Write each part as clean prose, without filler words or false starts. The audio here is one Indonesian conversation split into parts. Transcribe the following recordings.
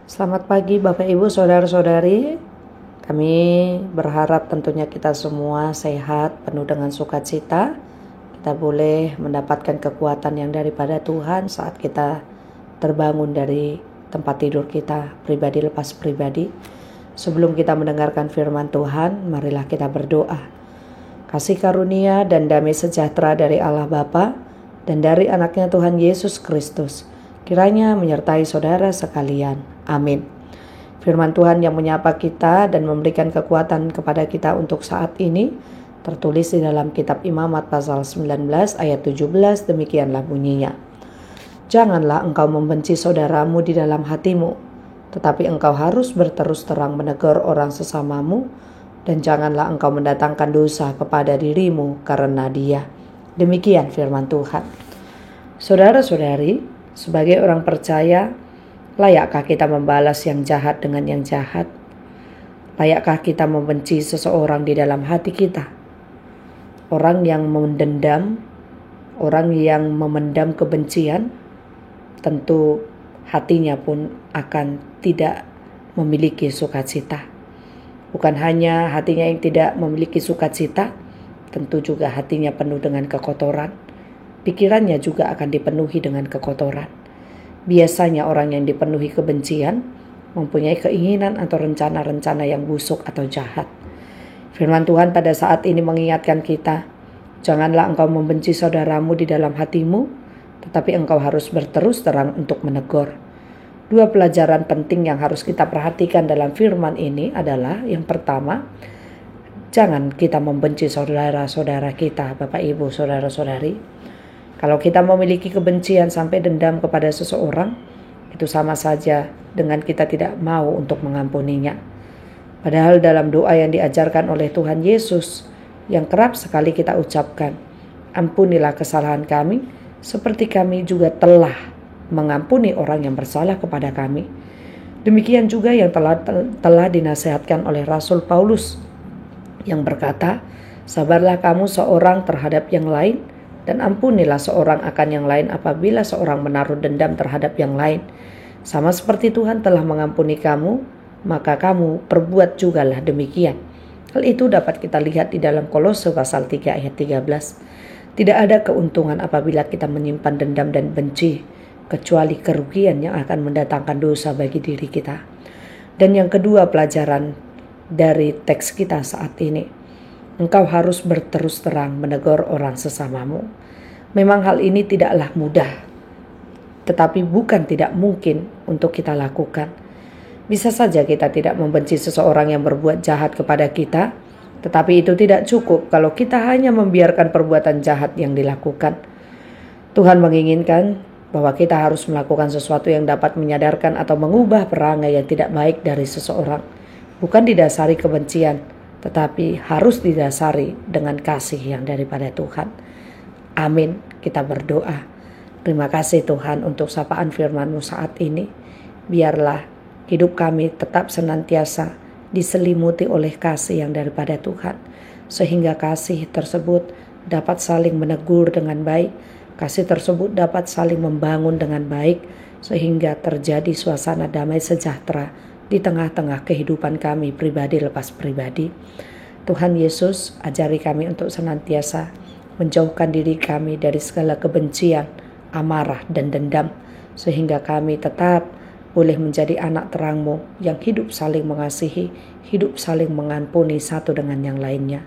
Selamat pagi Bapak Ibu Saudara-saudari. Kami berharap tentunya kita semua sehat, penuh dengan sukacita. Kita boleh mendapatkan kekuatan yang daripada Tuhan saat kita terbangun dari tempat tidur kita, pribadi lepas pribadi. Sebelum kita mendengarkan firman Tuhan, marilah kita berdoa. Kasih karunia dan damai sejahtera dari Allah Bapa dan dari anaknya Tuhan Yesus Kristus kiranya menyertai saudara sekalian. Amin. Firman Tuhan yang menyapa kita dan memberikan kekuatan kepada kita untuk saat ini tertulis di dalam kitab Imamat pasal 19 ayat 17, demikianlah bunyinya. Janganlah engkau membenci saudaramu di dalam hatimu, tetapi engkau harus berterus terang menegur orang sesamamu, dan janganlah engkau mendatangkan dosa kepada dirimu karena dia. Demikian firman Tuhan. Saudara-saudari, sebagai orang percaya, layakkah kita membalas yang jahat dengan yang jahat? Layakkah kita membenci seseorang di dalam hati kita? Orang yang mendendam, orang yang memendam kebencian, tentu hatinya pun akan tidak memiliki sukacita. Bukan hanya hatinya yang tidak memiliki sukacita, tentu juga hatinya penuh dengan kekotoran. Pikirannya juga akan dipenuhi dengan kekotoran. Biasanya orang yang dipenuhi kebencian mempunyai keinginan atau rencana-rencana yang busuk atau jahat. Firman Tuhan pada saat ini mengingatkan kita, janganlah engkau membenci saudaramu di dalam hatimu, tetapi engkau harus berterus terang untuk menegur. Dua pelajaran penting yang harus kita perhatikan dalam firman ini adalah, yang pertama, jangan kita membenci saudara-saudara kita, Bapak Ibu, saudara-saudari. Kalau kita memiliki kebencian sampai dendam kepada seseorang, itu sama saja dengan kita tidak mau untuk mengampuninya. Padahal dalam doa yang diajarkan oleh Tuhan Yesus, yang kerap sekali kita ucapkan, ampunilah kesalahan kami, seperti kami juga telah mengampuni orang yang bersalah kepada kami. Demikian juga yang telah dinasihatkan oleh Rasul Paulus, yang berkata, sabarlah kamu seorang terhadap yang lain, dan ampunilah seorang akan yang lain apabila seorang menaruh dendam terhadap yang lain. Sama seperti Tuhan telah mengampuni kamu, maka kamu perbuat jugalah demikian. Hal itu dapat kita lihat di dalam Kolose pasal 3 ayat 13. Tidak ada keuntungan apabila kita menyimpan dendam dan benci, kecuali kerugian yang akan mendatangkan dosa bagi diri kita. Dan yang kedua pelajaran dari teks kita saat ini, engkau harus berterus terang menegur orang sesamamu. Memang hal ini tidaklah mudah, tetapi bukan tidak mungkin untuk kita lakukan. Bisa saja kita tidak membenci seseorang yang berbuat jahat kepada kita, tetapi itu tidak cukup kalau kita hanya membiarkan perbuatan jahat yang dilakukan. Tuhan menginginkan bahwa kita harus melakukan sesuatu yang dapat menyadarkan atau mengubah perangai yang tidak baik dari seseorang. Bukan didasari kebencian, tetapi harus didasari dengan kasih yang daripada Tuhan. Amin. Kita berdoa. Terima kasih Tuhan untuk sapaan firman-Mu saat ini. Biarlah hidup kami tetap senantiasa diselimuti oleh kasih yang daripada Tuhan, sehingga kasih tersebut dapat saling menegur dengan baik, kasih tersebut dapat saling membangun dengan baik, sehingga terjadi suasana damai sejahtera di tengah-tengah kehidupan kami pribadi lepas pribadi. Tuhan Yesus, ajari kami untuk senantiasa menjauhkan diri kami dari segala kebencian, amarah, dan dendam, sehingga kami tetap boleh menjadi anak terang-Mu yang hidup saling mengasihi, hidup saling mengampuni satu dengan yang lainnya.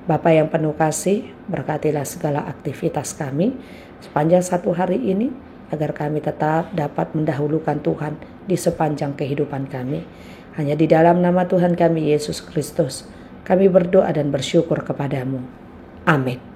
Bapa yang penuh kasih, berkatilah segala aktivitas kami sepanjang satu hari ini, agar kami tetap dapat mendahulukan Tuhan di sepanjang kehidupan kami. Hanya di dalam nama Tuhan kami Yesus Kristus, kami berdoa dan bersyukur kepadamu. Amin.